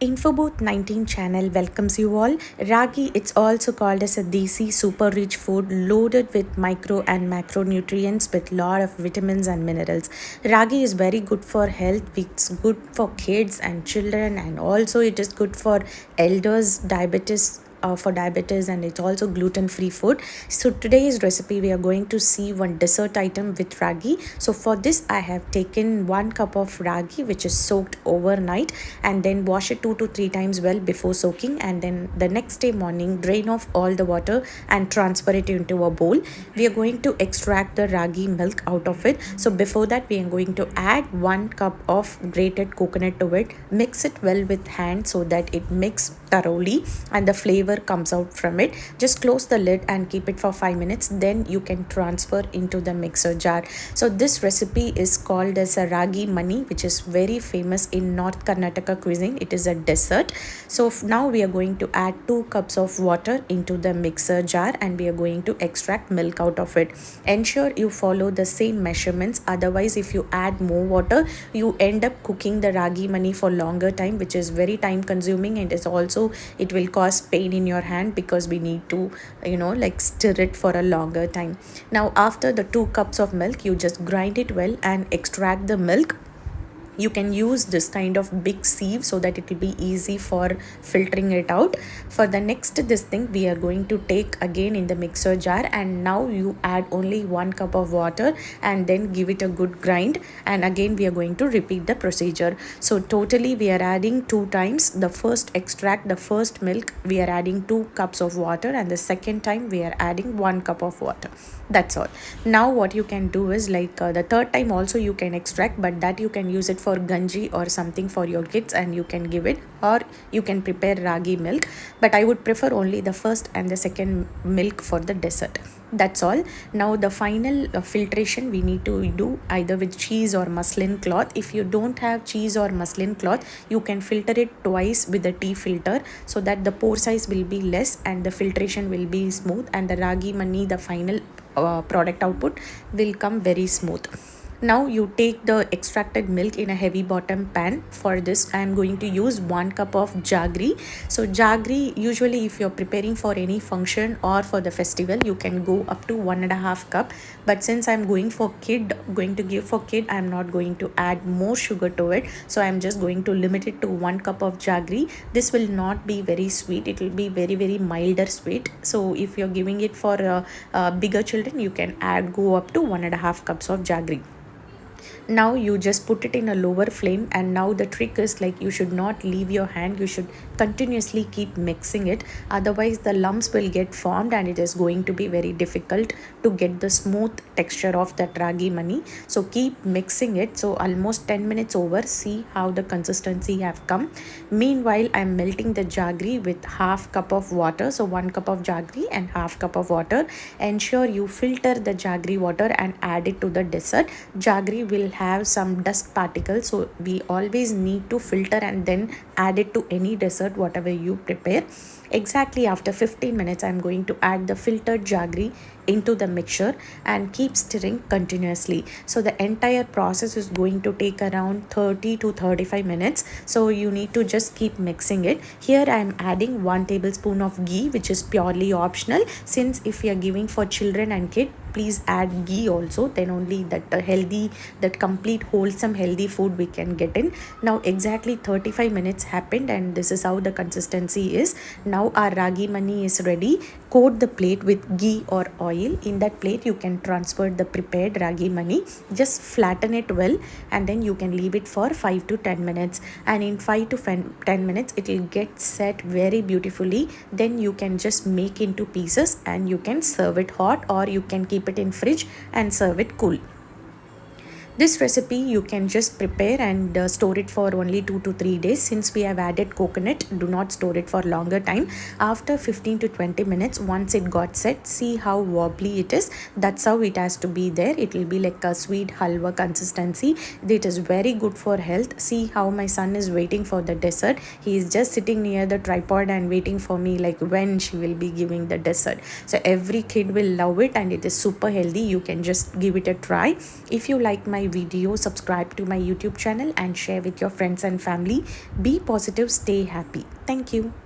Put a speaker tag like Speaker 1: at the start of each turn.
Speaker 1: Infobooth 19 channel welcomes you all. Ragi, it's also called as a desi super rich food loaded with micro and macronutrients with lot of vitamins and minerals. Ragi is very good for health. It's good for kids and children, and also it is good for elders, diabetes, for diabetes, and it's also gluten free food. So today's recipe we are going to see one dessert item with ragi. So for this I have taken 1 cup of ragi which is soaked overnight, and then wash it 2 to 3 times well before soaking, and then the next day morning drain off all the water and transfer it into a bowl. We are going to extract the ragi milk out of it. So before that we are going to add 1 cup of grated coconut to it. Mix it well with hand so that it mix thoroughly and the flavor comes out from it. Just close the lid and keep it for 5 minutes, then you can transfer into the mixer jar. So this recipe is called as a Ragi Manni, which is very famous in North Karnataka cuisine. It is a dessert. So now we are going to add 2 cups of water into the mixer jar, and we are going to extract milk out of it. Ensure you follow the same measurements, otherwise if you add more water you end up cooking the Ragi Manni for longer time, which is very time consuming, and is also it will cause pain in your hand because we need to like stir it for a longer time. Now after the 2 cups of milk, you just grind it well and extract the milk. You can use this kind of big sieve so that it will be easy for filtering it out. For the next this thing we are going to take again in the mixer jar, and now you add only 1 cup of water and then give it a good grind, and again we are going to repeat the procedure. So totally we are adding 2 times. The first extract the first milk we are adding 2 cups of water, and the second time we are adding 1 cup of water. That's all. Now what you can do is the third time also you can extract, but that you can use it for kanji or something for your kids, and you can give it, or you can prepare ragi milk, but I would prefer only the first and the second milk for the dessert. That's all. Now the final filtration we need to do either with cheese or muslin cloth. If you don't have cheese or muslin cloth, you can filter it twice with a tea filter so that the pore size will be less and the filtration will be smooth, and the ragi mani, the final product output, will come very smooth. Now you take the extracted milk in a heavy bottom pan. For this I am going to use 1 cup of jaggery. So jaggery, usually if you're preparing for any function or for the festival, you can go up to 1.5 cup, but since I'm going to give for kid, I'm not going to add more sugar to it, so I'm just going to limit it to 1 cup of jaggery. This will not be very sweet, it will be very milder sweet. So if you're giving it for bigger children, you can go up to 1.5 cups of jaggery. Now you just put it in a lower flame, and now the trick is you should not leave your hand, you should continuously keep mixing it, otherwise the lumps will get formed and it is going to be very difficult to get the smooth texture of that ragi mani. So keep mixing it. So almost 10 minutes over, see how the consistency have come. Meanwhile I'm melting the jaggery with half cup of water. So 1 cup of jaggery and half cup of water. Ensure you filter the jaggery water and add it to the dessert. Jaggery will have some dust particles, so we always need to filter and then add it to any dessert whatever you prepare. Exactly after 15 minutes I'm going to add the filtered jaggery into the mixture and keep stirring continuously. So the entire process is going to take around 30 to 35 minutes, so you need to just keep mixing it. Here I am adding 1 tablespoon of ghee, which is purely optional, since if you are giving for children and kids, please add ghee also, then only that complete wholesome healthy food we can get in. Now exactly 35 minutes happened, and this is how the consistency is. Now our ragi mani is ready. Coat the plate with ghee or oil. In that plate you can transfer the prepared ragi mani. Just flatten it well, and then you can leave it for 5 to 10 minutes, and in 5 to 10 minutes it will get set very beautifully. Then you can just make into pieces and you can serve it hot, or you can keep it in fridge and serve it cool. This recipe you can just prepare and store it for only 2 to 3 days. Since we have added coconut, do not store it for longer time. After 15 to 20 minutes, once it got set, see how wobbly it is. That's how it has to be there. It will be like a sweet halwa consistency. It is very good for health. See how my son is waiting for the dessert. He is just sitting near the tripod and waiting for me when she will be giving the dessert. So every kid will love it, and it is super healthy. You can just give it a try. If you like my my video, subscribe to my YouTube channel, and share with your friends and family. Be positive, stay happy. Thank you.